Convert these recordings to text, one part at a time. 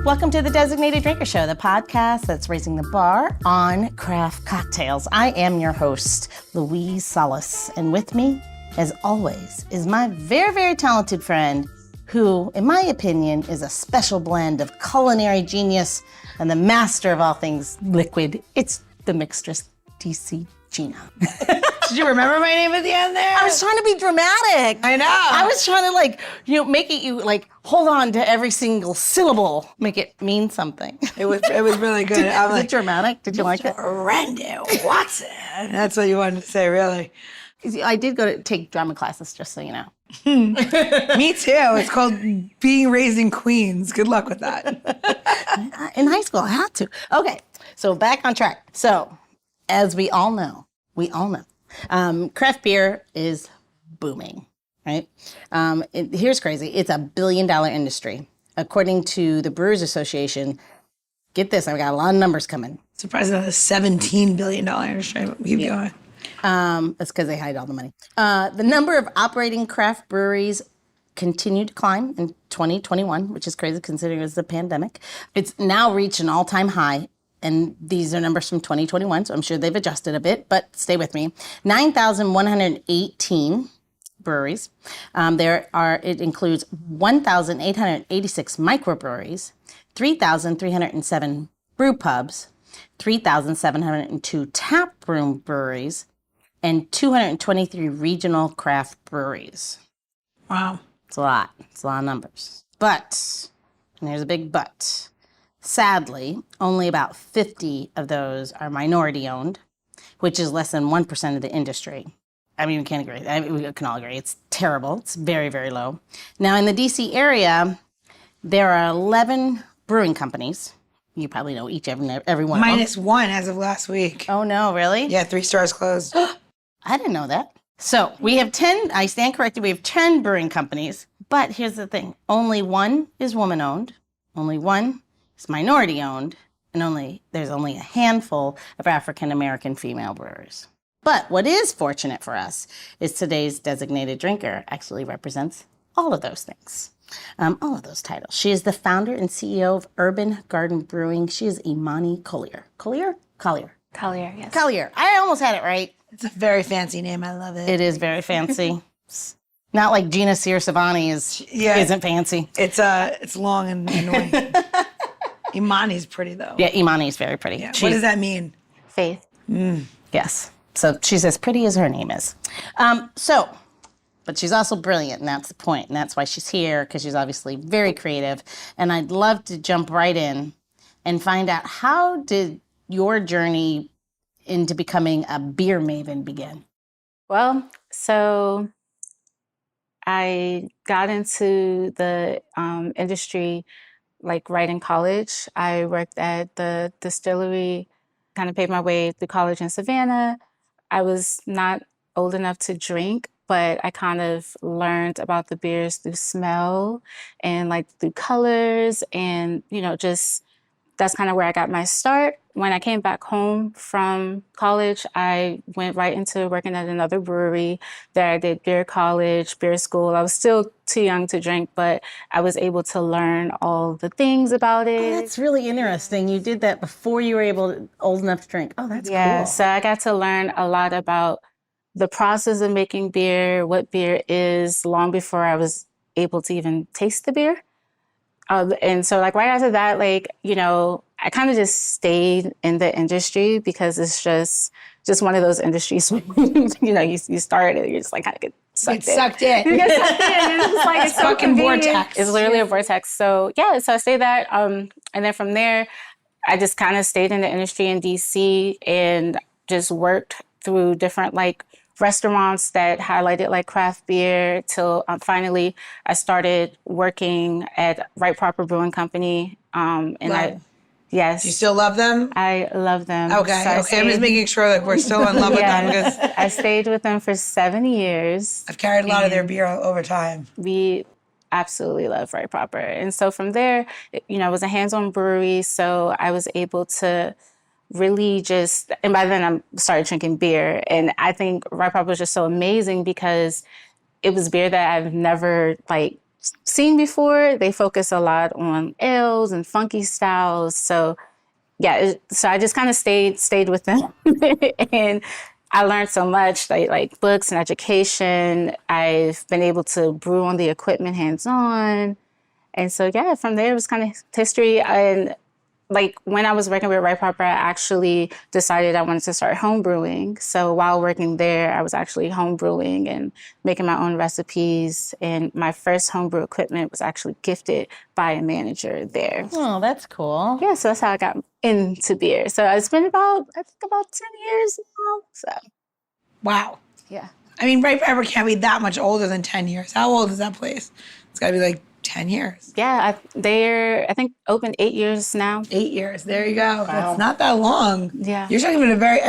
Welcome to the Designated Drinker Show, the podcast that's raising the bar on craft cocktails. I am your host, Louise Salas, and with me, as always, is my very, very talented friend who, in my opinion, is a special blend of culinary genius and the master of all things liquid. It's the mixtress, DC Gina. Did you remember my name at the end there? I was trying to be dramatic. I know. I was trying to make it hold on to every single syllable, make it mean something. It was really good. Was it dramatic? Did you like it? Randy Watson. That's what you wanted to say, really. I did go to take drama classes, just so you know. Me too. It's called Being Raised in Queens. Good luck with that. In high school, I had to. Okay, so back on track. So, as we all know, craft beer is booming, right? Here's crazy. It's a $1 billion industry. According to the Brewers Association, get this, I've got a lot of numbers coming. Surprised about a $17 billion industry. Keep going. That's because they hide all the money. The number of operating craft breweries continued to climb in 2021, which is crazy considering it was the pandemic. It's now reached an all-time high. And these are numbers from 2021, so I'm sure they've adjusted a bit, but stay with me. 9,118 breweries. It includes 1,886 microbreweries, 3,307 brew pubs, 3,702 tap room breweries, and 223 regional craft breweries. Wow. It's a lot. It's a lot of numbers. But, and there's a big but, sadly, only about 50 of those are minority-owned, which is less than 1% of the industry. I mean, we can all agree. It's terrible. It's very, very low. Now, in the D.C. area, there are 11 brewing companies. You probably know each and every one of them. Minus one as of last week. Oh, no, really? Yeah, 3 stores closed. I didn't know that. So we have 10, I stand corrected, we have 10 brewing companies. But here's the thing. Only one is woman-owned. Only one is minority-owned. And there's only a handful of African-American female brewers. But what is fortunate for us is today's designated drinker actually represents all of those things. All of those titles. She is the founder and CEO of Urban Garden Brewing. She is Eamoni Collier. Collier, yes. Collier. I almost had it right. It's a very fancy name. I love it. It is very fancy. Not like Gina Searsavani isn't fancy. It's long and annoying. Eamoni's pretty, though. Yeah, Eamoni's very pretty. Yeah. What does that mean? Faith. Yes. So she's as pretty as her name is. But she's also brilliant, and that's the point. And that's why she's here, because she's obviously very creative. And I'd love to jump right in and find out, how did your journey into becoming a beer maven begin? Well, so I got into the industry right in college. I worked at the distillery, kind of paid my way through college in Savannah. I was not old enough to drink, but I kind of learned about the beers through smell and through colors, and that's kind of where I got my start. When I came back home from college, I went right into working at another brewery. There I did beer college, beer school. I was still too young to drink, but I was able to learn all the things about it. Oh, that's really interesting. You did that before you were old enough to drink. Oh, that's cool. Yeah, so I got to learn a lot about the process of making beer, what beer is, long before I was able to even taste the beer. And so right after that, I kind of just stayed in the industry because it's just one of those industries where, you start it, you're just kind of get sucked in. Sucked in. You get sucked in. It's just it's so fucking vortex. It's literally a vortex. So yeah, so I stayed that. And then from there, I just kind of stayed in the industry in DC and just worked through different restaurants that highlighted craft beer till finally I started working at Right Proper Brewing Company. Yes. You still love them? I love them. Okay. So I'm just making sure we're still in love with them. Because I stayed with them for 7 years. I've carried a lot of their beer over time. We absolutely love Right Proper. And so from there, it was a hands-on brewery. So I was able to really and by then I started drinking beer. And I think Right Proper was just so amazing because it was beer that I've never seen before. They focus a lot on ales and funky styles. So yeah, so I just kind of stayed with them, and I learned so much, like books and education. I've been able to brew on the equipment hands on, and so yeah, from there it was kind of history. And like when I was working with Right Proper, I actually decided I wanted to start home brewing. So while working there, I was actually home brewing and making my own recipes. And my first homebrew equipment was actually gifted by a manager there. Oh, that's cool. Yeah, so that's how I got into beer. So it's been about 10 years now. So Wow. yeah. I mean, Right Forever can't be that much older than 10 years. How old is that place? It's got to be like 10 years. Yeah, they're, I think, open 8 years now. 8 years. There you go. That's not that long. Yeah. You're talking about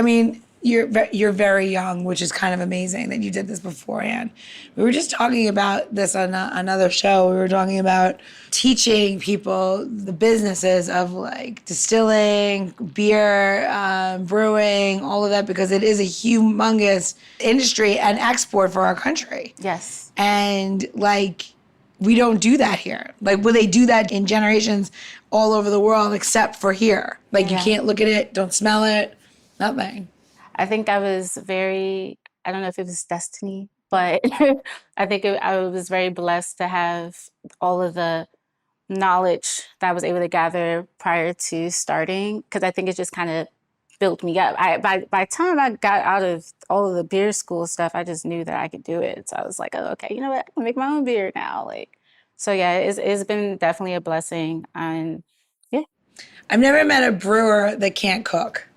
you're very young, which is kind of amazing that you did this beforehand. We were just talking about this on another show. We were talking about teaching people the businesses of like distilling, beer, brewing, all of that, because it is a humongous industry and export for our country. Yes. And like, we don't do that here. Like, well, they do that in generations all over the world except for here. Like, you can't look at it, don't smell it, nothing. I think I was I don't know if it was destiny, but I think I was very blessed to have all of the knowledge that I was able to gather prior to starting, because I think it just kind of built me up. By the time I got out of all of the beer school stuff, I just knew that I could do it. So I was like, oh, okay, you know what? I can make my own beer now. So yeah, it's been definitely a blessing. And yeah. I've never met a brewer that can't cook.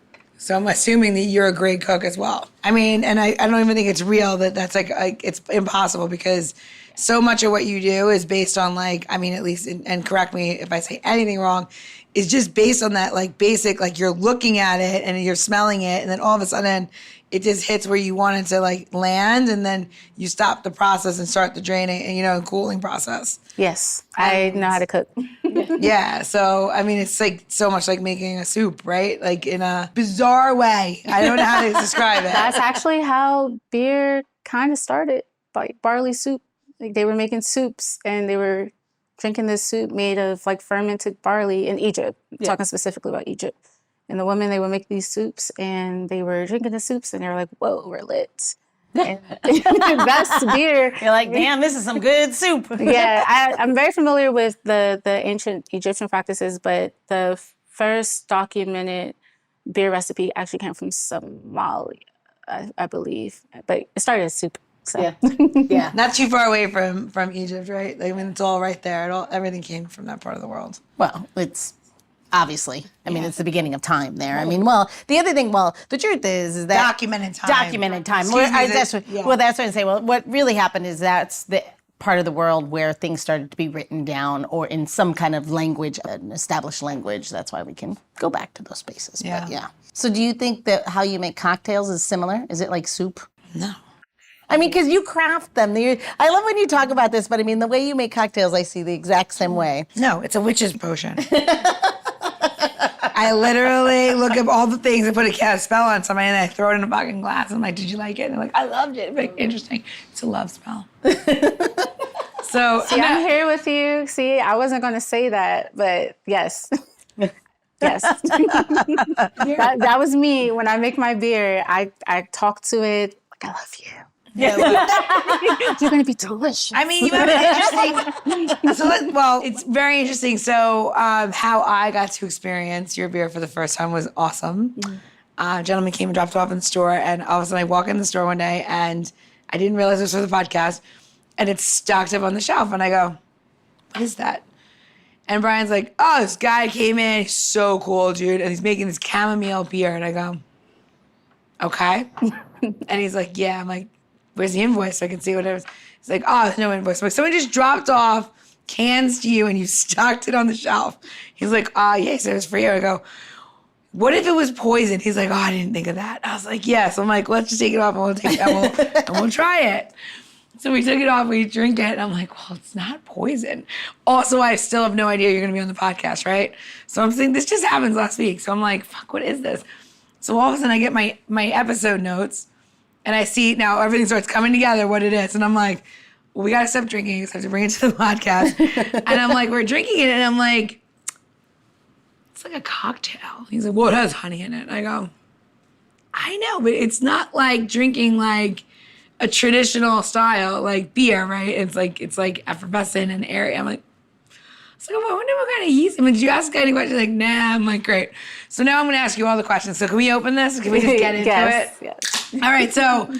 So I'm assuming that you're a great cook as well. I mean, and I don't even think it's real that's like it's impossible, because so much of what you do is based on like, I mean, at least, and correct me if I say anything wrong, is just based on that like basic, like you're looking at it and you're smelling it, and then all of a sudden it just hits where you want it to like land, and then you stop the process and start the draining and cooling process. Yes, I know how to cook. Yeah, so I mean, it's like so much like making a soup, right? Like in a bizarre way. I don't know how to describe it. That's actually how beer kind of started, like barley soup. Like they were making soups and they were drinking this soup made of like fermented barley in Egypt. I'm talking specifically about Egypt. And the women, they would make these soups and they were drinking the soups and they were like, whoa, we're lit. And that's beer. You're like, damn, this is some good soup. Yeah, I'm very familiar with the ancient Egyptian practices, but the first documented beer recipe actually came from Somalia, I believe. But it started as soup. So. Yeah. Yeah. Not too far away from Egypt, right? Like, I mean, it's all right there. Everything came from that part of the world. Well, it's obviously, I mean, it's the beginning of time there. I mean, well, the other thing, the truth is that Documented time. Documented time. That's what I'm saying. Well, what really happened is that's the part of the world where things started to be written down or in some kind of language, an established language. That's why we can go back to those spaces. Yeah. But yeah. So do you think that how you make cocktails is similar? Is it like soup? No. I mean, because you craft them. I love when you talk about this, but I mean, the way you make cocktails, I see the exact same way. No, it's a witch's potion. I literally look up all the things and put a spell on somebody and I throw it in a fucking glass. I'm like, did you like it? And they're like, I loved it. Like, interesting. It's a love spell. So See, I'm here with you. See, I wasn't going to say that, but yes. Yes. that was me. When I make my beer, I talk to it like, I love you. Yeah, you're going to be delicious. I mean, you have an interesting. It's very interesting. So, how I got to experience your beer for the first time was awesome. A gentleman came and dropped it off in the store, and all of a sudden I walk in the store one day, and I didn't realize it was for the podcast, and it's stocked up on the shelf, and I go, "What is that?" And Brian's like, "Oh, this guy came in. He's so cool, dude, and he's making this chamomile beer." And I go, "Okay." And he's like, "Yeah." I'm like, "Where's the invoice so I can see what it is?" He's like, "Oh, there's no invoice." I'm like, someone just dropped off cans to you and you stocked it on the shelf. He's like, yeah, so it was for you. I go, what if it was poison? He's like, oh, I didn't think of that. I was like, yes. I'm like, let's just take it off and we'll try it. So we took it off, we drink it, and I'm like, well, it's not poison. Also, I still have no idea you're going to be on the podcast, right? So I'm saying, this just happened last week. So I'm like, fuck, what is this? So all of a sudden I get my episode notes, and I see now everything starts coming together, what it is. And I'm like, we got to stop drinking. So I have to bring it to the podcast. And I'm like, we're drinking it. And I'm like, it's like a cocktail. He's like, well, it has honey in it. And I go, I know, but it's not like drinking like a traditional style, like beer, right? It's like effervescent and airy. I'm like, I wonder what kind of yeast. I mean, did you ask any questions? Like, nah. I'm like, great. So now I'm going to ask you all the questions. So can we open this? Can we just get into it? Yes. All right. So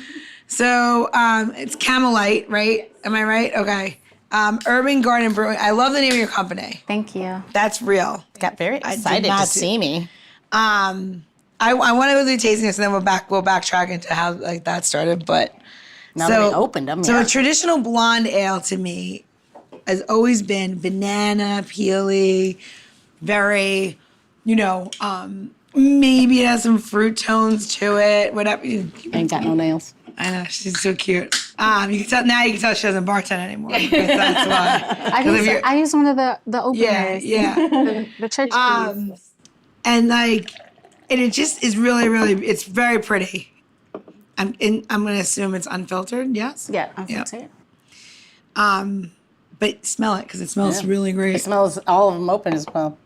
it's Camelite, right? Am I right? Okay. Urban Garden Brewing. I love the name of your company. Thank you. That's real. Got very excited to see me. I want to go through the tasting this, and then we'll backtrack into how like that started. But Now that we opened them, so a traditional blonde ale to me has always been banana, peely, very, maybe it has some fruit tones to it. Whatever. Ain't got no nails. I know, she's so cute. You can tell she doesn't bartend anymore. Because that's why. I use one of the openers. Yeah. the church piece. And it just is really, really, it's very pretty. I'm going to assume it's unfiltered, yes? Yeah, unfiltered. But smell it, because it smells really great. It smells all of them open as well.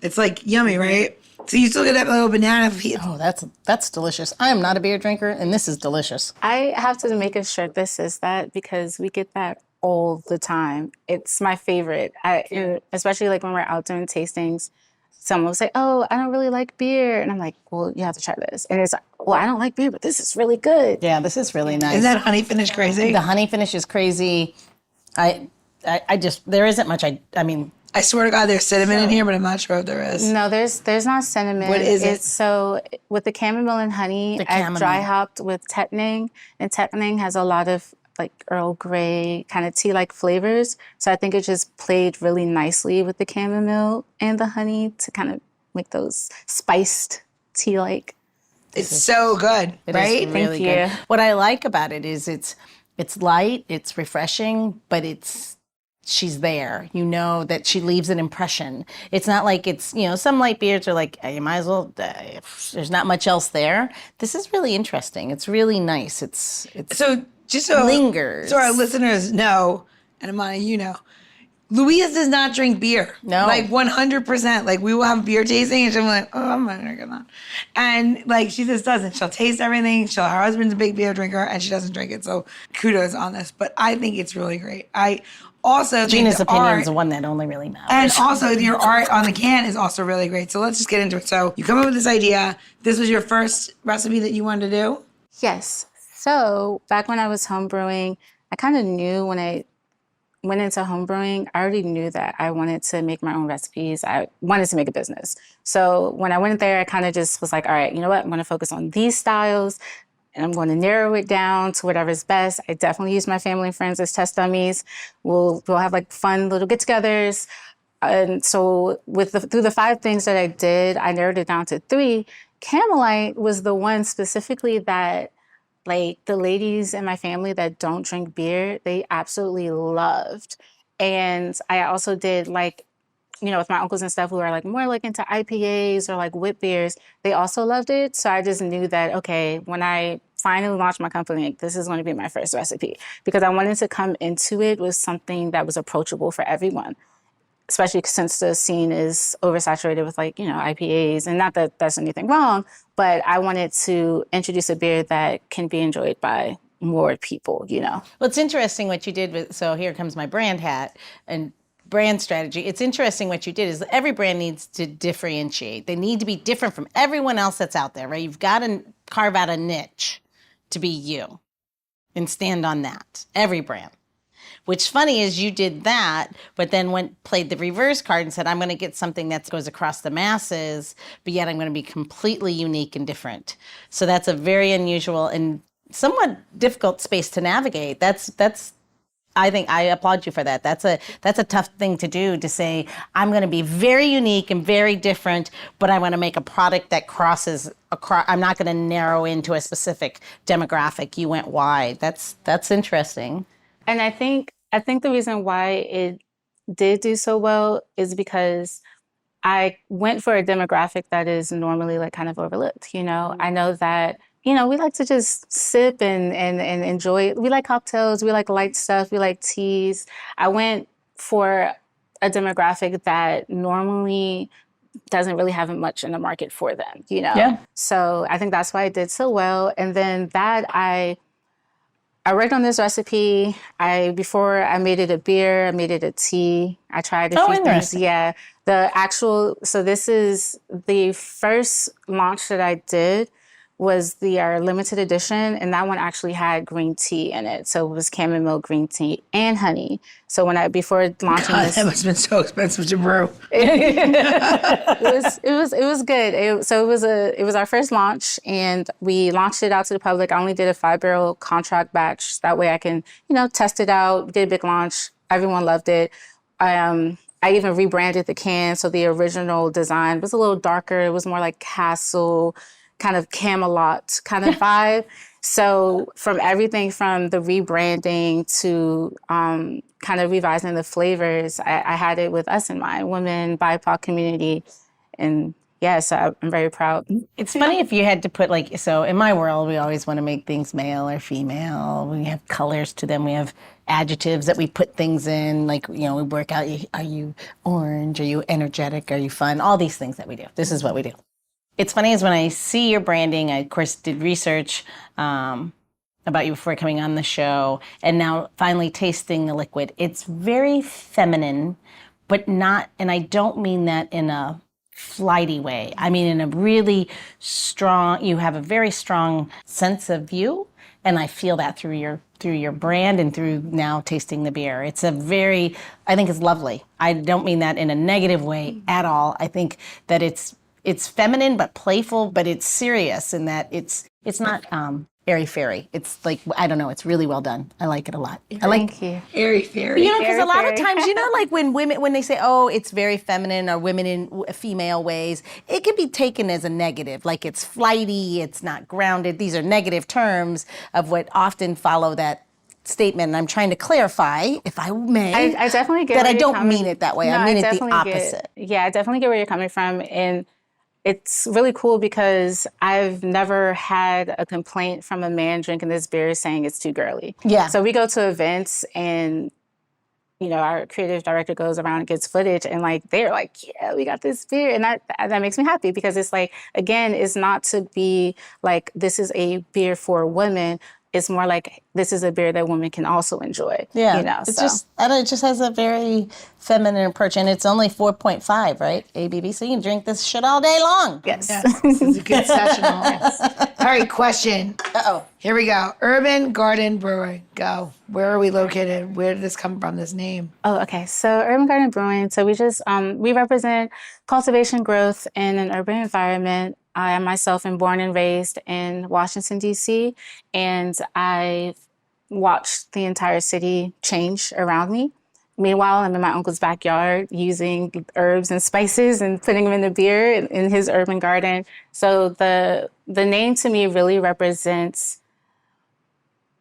It's like yummy, right? So you still get that little banana peel. Oh, that's delicious. I am not a beer drinker, and this is delicious. I have to make a shirt that says that because we get that all the time. It's my favorite. Especially like when we're out doing tastings, someone will say, oh, I don't really like beer. And I'm like, well, you have to try this. And it's like, well, I don't like beer, but this is really good. Yeah, this is really nice. Isn't that honey finish crazy? The honey finish is crazy. I just, there isn't much, I mean. I swear to God, there's cinnamon in here, but I'm not sure if there is. No, there's not cinnamon. What is it? It's so with the chamomile and honey, I dry hopped with tetning, and tetning has a lot of like Earl Grey kind of tea-like flavors. So I think it just played really nicely with the chamomile and the honey to kind of make those spiced tea-like. It's so good, right? Really good. What I like about it is it's light, it's refreshing, but she's there. You know that she leaves an impression. It's not like it's, some light beers are like, you might as well, there's not much else there. This is really interesting. It's really nice. It's so just so lingers. So our listeners know, and Imani, Louise does not drink beer. No. Like 100%. Like we will have beer tasting and she'll be like, oh, I'm not drinking that. And like she just doesn't. She'll taste everything. Her husband's a big beer drinker and she doesn't drink it. So kudos on this. But I think it's really great. I also Gina's think opinion is the one that only really matters. And also your art on the can is also really great. So let's just get into it. So you come up with this idea. This was your first recipe that you wanted to do? Yes. So back when I was homebrewing, I kind of knew when I went into homebrewing, I already knew that I wanted to make my own recipes. I wanted to make a business. So when I went there, I kind of just was like, all right, you know what? I'm going to focus on these styles and I'm going to narrow it down to whatever's best. I definitely use my family and friends as test dummies. We'll have like fun little get-togethers. And so through the 5 things that I did, I narrowed it down to 3. Camelite was the one specifically that like the ladies in my family that don't drink beer, they absolutely loved. And I also did like, with my uncles and stuff who are like more like into IPAs or like wit beers, they also loved it. So I just knew that, okay, when I finally launched my company, this is going to be my first recipe because I wanted to come into it with something that was approachable for everyone. Especially since the scene is oversaturated with like, IPAs, and not that that's anything wrong, but I wanted to introduce a beer that can be enjoyed by more people, Well, it's interesting what you did so here comes my brand hat and brand strategy. It's interesting what you did is every brand needs to differentiate. They need to be different from everyone else that's out there, right? You've got to carve out a niche to be you and stand on that, every brand. Which funny is you did that, but then played the reverse card and said, I'm going to get something that goes across the masses, but yet I'm going to be completely unique and different. So that's a very unusual and somewhat difficult space to navigate. That's I think I applaud you for that. That's a tough thing to do, to say, I'm going to be very unique and very different, but I want to make a product that crosses across. I'm not going to narrow into a specific demographic. You went wide. That's interesting. And I think the reason why it did do so well is because I went for a demographic that is normally like kind of overlooked. I know that, we like to just sip and enjoy it. We like cocktails. We like light stuff. We like teas. I went for a demographic that normally doesn't really have much in the market for them, Yeah. So I think that's why I did so well. And then I worked on this recipe. Before I made it a beer, I made it a tea. I tried a few things. Interesting. Yeah. So this is the first launch that I did was our limited edition, and that one actually had green tea in it. So it was chamomile green tea and honey. So before launching God, this, that must have been so expensive to brew. it was good. It was our first launch, and we launched it out to the public. I only did a 5-barrel contract batch. That way I can, test it out. Did a big launch. Everyone loved it. I even rebranded the can. So the original design was a little darker. It was more like castle, kind of Camelot kind of vibe. So from everything from the rebranding to kind of revising the flavors, I had it with us in mind, women, BIPOC community. And yes, I'm very proud. It's funny if you had to put so in my world, we always want to make things male or female. We have colors to them. We have adjectives that we put things in, we work out, are you orange? Are you energetic? Are you fun? All these things that we do. This is what we do. It's funny is when I see your branding, I, of course, did research about you before coming on the show, and now finally tasting the liquid. It's very feminine, but not, and I don't mean that in a flighty way. I mean in a really strong, you have a very strong sense of you, and I feel that through your brand and through now tasting the beer. It's I think it's lovely. I don't mean that in a negative way at all. I think that it's feminine but playful, but it's serious in that it's not airy-fairy. It's I don't know, it's really well done. I like it a lot. Thank you. Airy-fairy. Because a lot of times, when they say, oh, it's very feminine or women in female ways, it can be taken as a negative, like it's flighty, it's not grounded. These are negative terms of what often follow that statement. And I'm trying to clarify, if I may, I definitely get that where I you're don't coming- mean it that way. No, I mean it the definitely opposite. I definitely get where you're coming from. And it's really cool because I've never had a complaint from a man drinking this beer saying it's too girly. Yeah. So we go to events and, our creative director goes around and gets footage and they're like, yeah, we got this beer. And that makes me happy because it's again, it's not to be this is a beer for women. It's more like this is a beer that women can also enjoy. Yeah, it just has a very feminine approach, and it's only 4.5, right? ABV, so you can drink this shit all day long. Yes. This is a good sessional. All right, question. Uh-oh. Here we go. Urban Garden Brewing. Go. Where are we located? Where did this come from, this name? Oh, okay. So Urban Garden Brewing. So we just, we represent cultivation growth in an urban environment. I myself am born and raised in Washington, D.C., and I watched the entire city change around me. Meanwhile, I'm in my uncle's backyard using herbs and spices and putting them in the beer in his urban garden. So the name to me really represents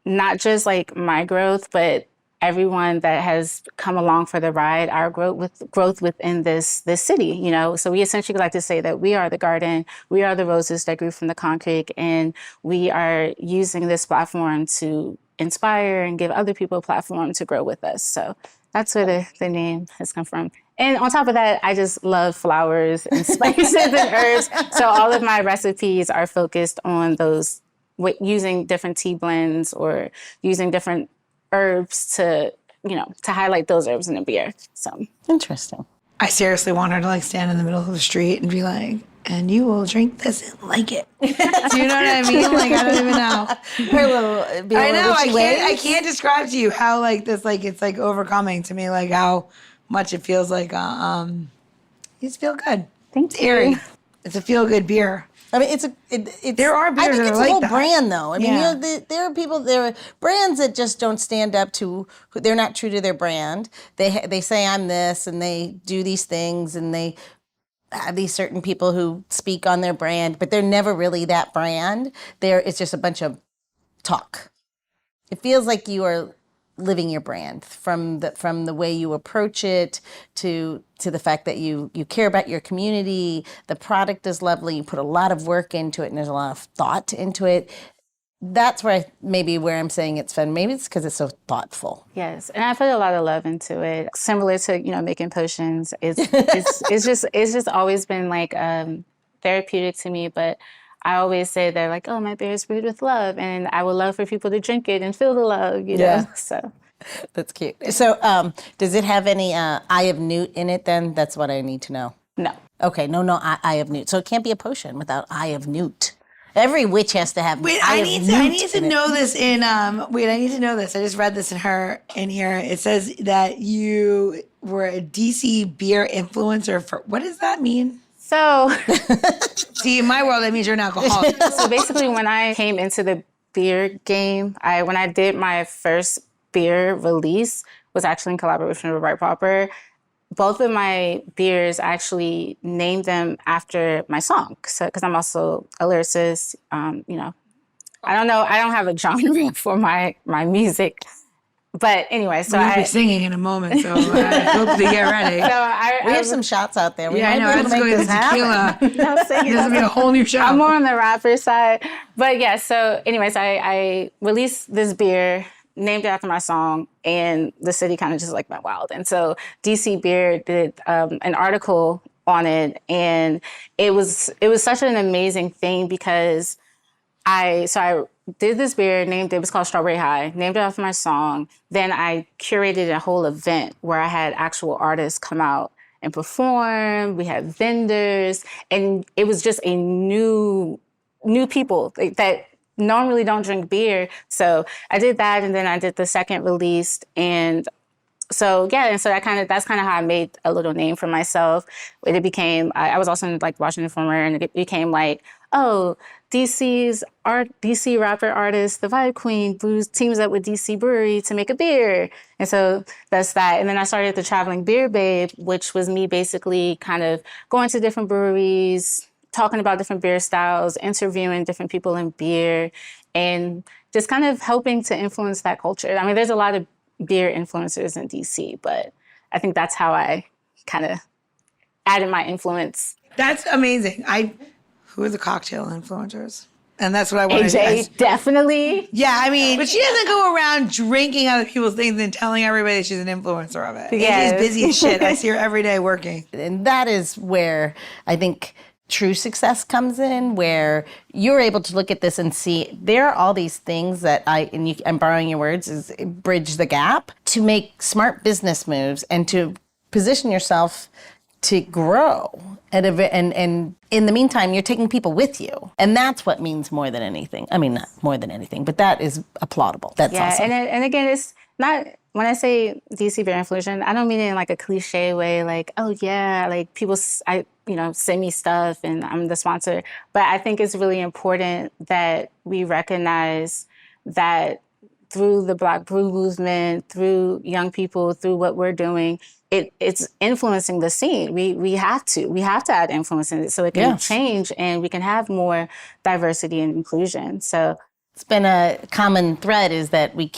not just my growth, but everyone that has come along for the ride, our growth within this city, So we essentially like to say that we are the garden, we are the roses that grew from the concrete, and we are using this platform to inspire and give other people a platform to grow with us. So that's where the name has come from. And on top of that, I just love flowers and spices and herbs. So all of my recipes are focused on those, using different tea blends or using different herbs to highlight those herbs in a beer. So Interesting. I seriously want her to stand in the middle of the street and be like, and you will drink this and like it. Do you know what I mean? I don't even know. Her little, I know. I can't describe to you how this it's overcoming to me, how much it feels like. You just feel good. Thank it's airy. you. It's a feel good beer. I mean, it's there are beers I think that it's are a whole that. brand, though. I mean, Yeah. there are brands that just don't stand up to. They're not true to their brand. They say I'm this, and they do these things, and they have these certain people who speak on their brand, but they're never really that brand. It's just a bunch of talk. It feels like you are living your brand, from the way you approach it to the fact that you care about your community. The product is lovely. You put a lot of work into it, and there's a lot of thought into it. That's where I'm saying it's fun. Maybe it's because it's so thoughtful. Yes, and I put a lot of love into it. Similar to making potions, it's just always been like therapeutic to me. But I always say that like, oh, my beer is brewed with love, and I would love for people to drink it and feel the love. You know, so that's cute. So, does it have any eye of newt in it? Then that's what I need to know. No. Okay, no eye of newt. So it can't be a potion without eye of newt. Every witch has to have. Wait, I need to know this in. Wait, I need to know this. I just read this in here. It says that you were a DC beer influencer for. What does that mean? So, see, in my world, that means you're an alcoholic. So basically, when I came into the beer game, when I did my first beer release, was actually in collaboration with Right Proper. Both of my beers, I actually named them after my song. So, because I'm also a lyricist, I don't know. I don't have a genre for my music. But anyway, so we'll be singing in a moment, so I hope to get ready. So we have some shots out there. I know. Let's go get tequila. This will be a whole new show. I'm more on the rapper side. But yeah, so anyways, I released this beer, named it after my song, and the city kind of just like went wild. And so DC Beer did an article on it, and it was such an amazing thing because I did this beer, it was called Strawberry High, named it after my song. Then I curated a whole event where I had actual artists come out and perform. We had vendors, and it was just a new people that normally don't drink beer. So I did that, and then I did the second release, and so that's kind of how I made a little name for myself. It became I was also in like Washington Informer, and it became like, oh, DC rapper artist, the Vibe Queen, teams up with DC Brewery to make a beer. And so that's that. And then I started the Traveling Beer Babe, which was me basically kind of going to different breweries, talking about different beer styles, interviewing different people in beer, and just kind of helping to influence that culture. I mean, there's a lot of beer influencers in DC, but I think that's how I kind of added my influence. That's amazing. Who are the cocktail influencers? And that's what I want to AJ, definitely. Yeah, I mean, but she doesn't go around drinking other people's things and telling everybody she's an influencer of it. Yes. AJ's busy as shit. I see her every day working. And that is where I think true success comes in, where you're able to look at this and see there are all these things that I'm borrowing your words, is bridge the gap to make smart business moves and to position yourself to grow. And in the meantime, you're taking people with you. And that's what means more than anything. I mean, not more than anything, but that is applaudable. That's awesome. And again, it's not, when I say DC Beer Influsion, I don't mean it in like a cliche way, like, oh yeah, like people, send me stuff and I'm the sponsor. But I think it's really important that we recognize that through the Black Brew movement, through young people, through what we're doing, it's influencing the scene. We have to add influence in it so it can change and we can have more diversity and inclusion. So it's been a common thread is that we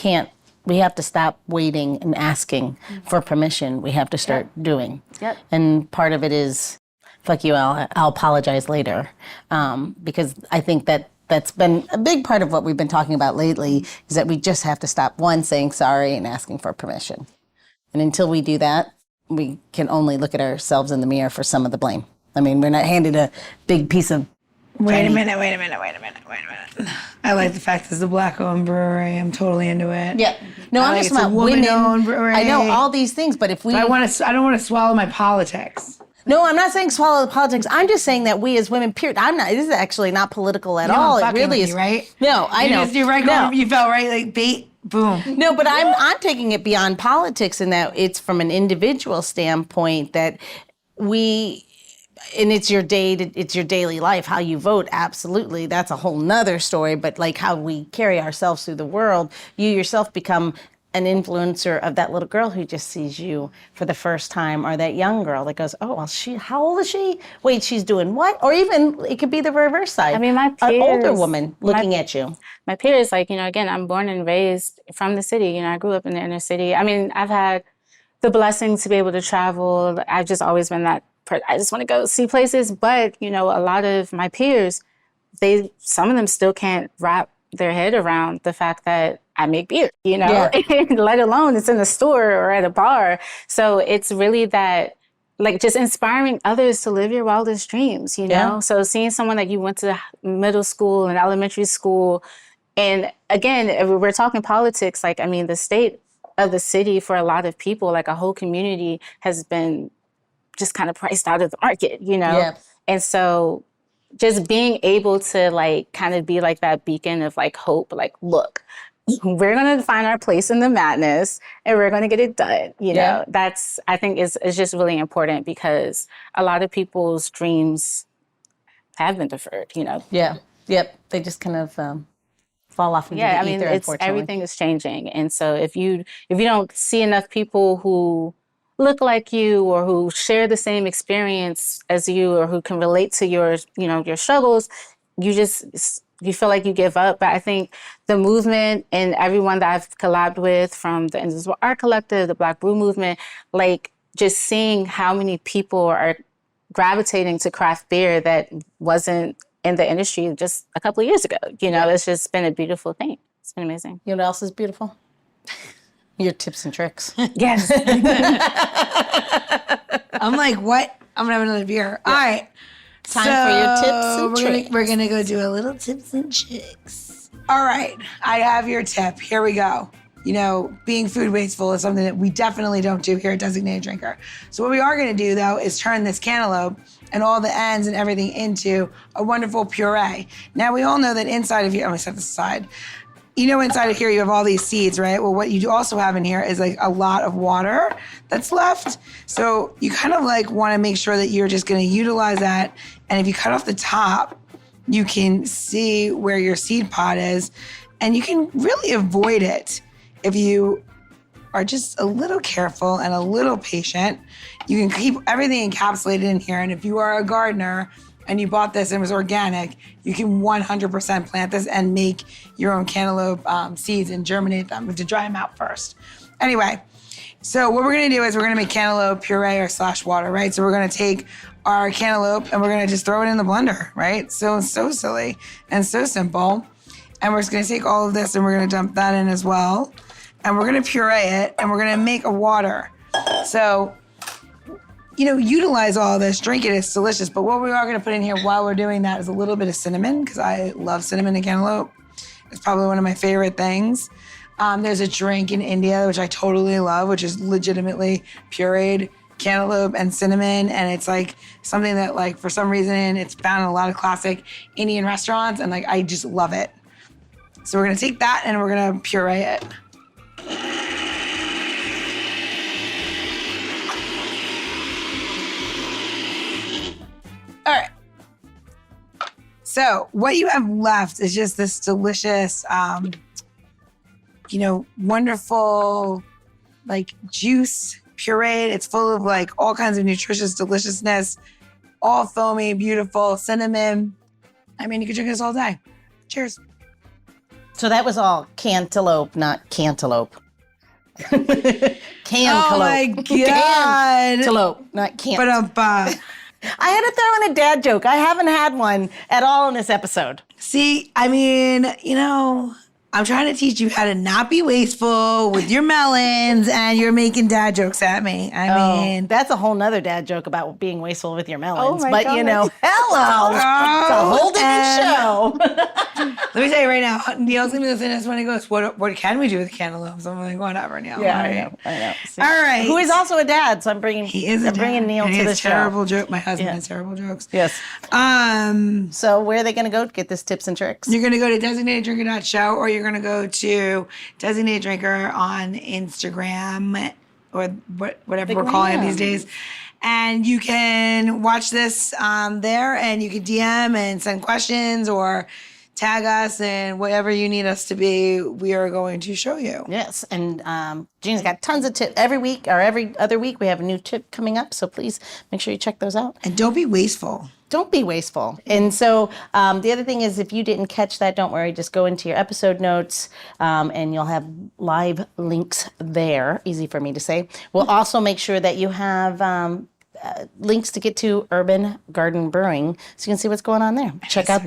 have to stop waiting and asking for permission. We have to start doing. Yep. And part of it is, fuck you, I'll apologize later. Because I think that's been a big part of what we've been talking about lately is that we just have to stop, one, saying sorry and asking for permission. And until we do that, we can only look at ourselves in the mirror for some of the blame. I mean, we're not handed a big piece of Wait a minute. I like the fact it's a Black-owned brewery. I'm totally into it. Yeah. No, I'm just about women-owned brewery. I know all these things, but if we... I don't want to swallow my politics. No, I'm not saying swallow the politics. I'm just saying that we as women, period. This is actually not political at all. It really is. Right? No, I know. You're right. No. You felt right, like bait, boom. No, but I'm taking it beyond politics in that it's from an individual standpoint that and it's your daily life, how you vote, absolutely. That's a whole nother story, but like how we carry ourselves through the world, you yourself become an influencer of that little girl who just sees you for the first time, or that young girl that goes, oh, well, how old is she? Wait, she's doing what? Or even it could be the reverse side. I mean, my an peers, older woman looking at you. My peers, like, again, I'm born and raised from the city. I grew up in the inner city. I mean, I've had the blessing to be able to travel. I've just always been that person. I just want to go see places. But, a lot of my peers, some of them still can't wrap their head around the fact that I make beer, let alone it's in a store or at a bar. So it's really that, like, just inspiring others to live your wildest dreams, Yeah. So seeing someone that you went to middle school and elementary school, and again, if we're talking politics, like, I mean, the state of the city for a lot of people, like a whole community, has been just kind of priced out of the market, Yeah. And so just being able to, like, kind of be like that beacon of, like, hope, like, look, we're going to find our place in the madness and we're going to get it done. That's, I think is just really important, because a lot of people's dreams have been deferred, Yeah. Yep. They just kind of fall off into the ether, unfortunately. Everything is changing. And so if you don't see enough people who look like you or who share the same experience as you or who can relate to your struggles, you feel like you give up. But I think the movement and everyone that I've collabed with, from the Invisible Art Collective, the Black Brew movement, like, just seeing how many people are gravitating to craft beer that wasn't in the industry just a couple of years ago. It's just been a beautiful thing. It's been amazing. You know what else is beautiful? Your tips and tricks. Yes. I'm like, what? I'm gonna have another beer. Yeah. All right. Time for your tips and tricks. We're gonna go do a little tips and tricks. All right. I have your tip. Here we go. Being food wasteful is something that we definitely don't do here at Designated Drinker. So what we are gonna do, though, is turn this cantaloupe and all the ends and everything into a wonderful puree. Now, we all know that inside of here, I'm gonna set this aside. Inside of here, you have all these seeds, right? Well, what you also have in here is, like, a lot of water that's left. So you kind of, like, want to make sure that you're just going to utilize that. And if you cut off the top, you can see where your seed pod is, and you can really avoid it if you are just a little careful and a little patient. You can keep everything encapsulated in here. And if you are a gardener and you bought this and it was organic, you can 100% plant this and make your own cantaloupe seeds and germinate them. We have to dry them out first. Anyway, so what we're gonna do is we're gonna make cantaloupe puree or /water, right? So we're gonna take our cantaloupe and we're gonna just throw it in the blender, right? So silly and so simple. And we're just gonna take all of this and we're gonna dump that in as well. And we're gonna puree it and we're gonna make a water. So, utilize all this, drink it, it's delicious. But what we are gonna put in here while we're doing that is a little bit of cinnamon, because I love cinnamon and cantaloupe. It's probably one of my favorite things. There's a drink in India, which I totally love, which is legitimately pureed cantaloupe and cinnamon. And it's like something that, like, for some reason, it's found in a lot of classic Indian restaurants. And, like, I just love it. So we're gonna take that and we're gonna puree it. All right. So what you have left is just this delicious, wonderful, like, juice pureed. It's full of, like, all kinds of nutritious deliciousness, all foamy, beautiful, cinnamon. I mean, you could drink this all day. Cheers. So that was all cantaloupe, not cantaloupe. Cantaloupe. Oh my God. Cantaloupe, not cantaloupe. But I had to throw in a dad joke. I haven't had one at all in this episode. see, I mean, I'm trying to teach you how to not be wasteful with your melons, and you're making dad jokes at me. I mean, That's a whole nother dad joke about being wasteful with your melons. Oh my but God. Hello. It's a whole different show. let me tell you right now, Neil's gonna be listening to this when he goes, what can we do with cantaloupes? I'm like, whatever, Neil. Yeah, All I right. know. See? All right. Who is also a dad, so I'm bringing Neil and he to the has show. terrible joke. My husband has terrible jokes. Yes. Um, So where are they going to go to get this tips and tricks? You're going to go to designateddrinker.show, or you're going to go to Designated Drinker on Instagram, or whatever we're calling it these days. And you can watch this there, and you can DM and send questions or tag us and whatever you need us to be, we are going to show you. Yes, and Gina's got tons of tips. Every week or every other week, we have a new tip coming up. So please make sure you check those out. And don't be wasteful. Don't be wasteful. And so the other thing is, if you didn't catch that, don't worry. Just go into your episode notes and you'll have live links there. Easy for me to say. We'll also make sure that you have links to get to Urban Garden Brewing so you can see what's going on there. Check out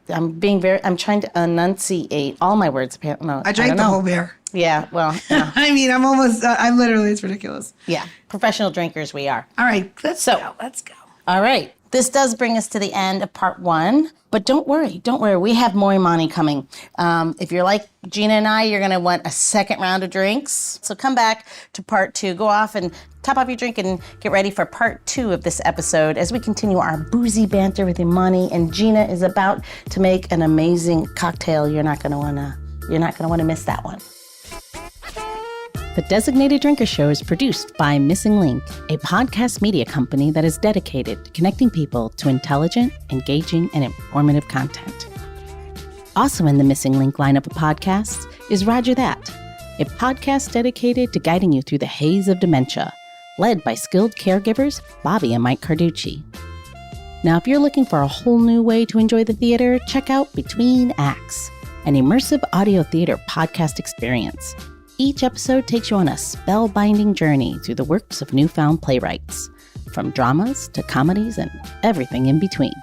I'm trying to enunciate all my words. No, I drank the whole beer. Yeah, well, no. I mean, I'm literally, it's ridiculous. Yeah, professional drinkers we are. All right, let's go. All right. This does bring us to the end of part 1, but don't worry. We have more Eamoni coming. If you're like Gina and I, you're going to want a second round of drinks. So come back to part 2. Go off and top off your drink and get ready for part 2 of this episode as we continue our boozy banter with Eamoni. And Gina is about to make an amazing cocktail. You're not going to want to miss that one. The Designated Drinker Show is produced by Missing Link, a podcast media company that is dedicated to connecting people to intelligent, engaging, and informative content. Also in the Missing Link lineup of podcasts is Rodger That, a podcast dedicated to guiding you through the haze of dementia, led by skilled caregivers Bobbi and Mike Carducci. Now, if you're looking for a whole new way to enjoy the theater, check out Between Acts, an immersive audio theater podcast experience. Each episode takes you on a spellbinding journey through the works of newfound playwrights, from dramas to comedies and everything in between.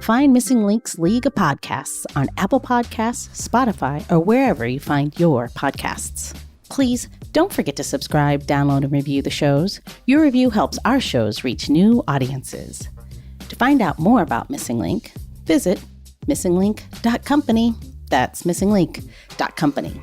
Find Missing Link's League of Podcasts on Apple Podcasts, Spotify, or wherever you find your podcasts. Please don't forget to subscribe, download, and review the shows. Your review helps our shows reach new audiences. To find out more about Missing Link, visit missinglink.company. That's missinglink.company.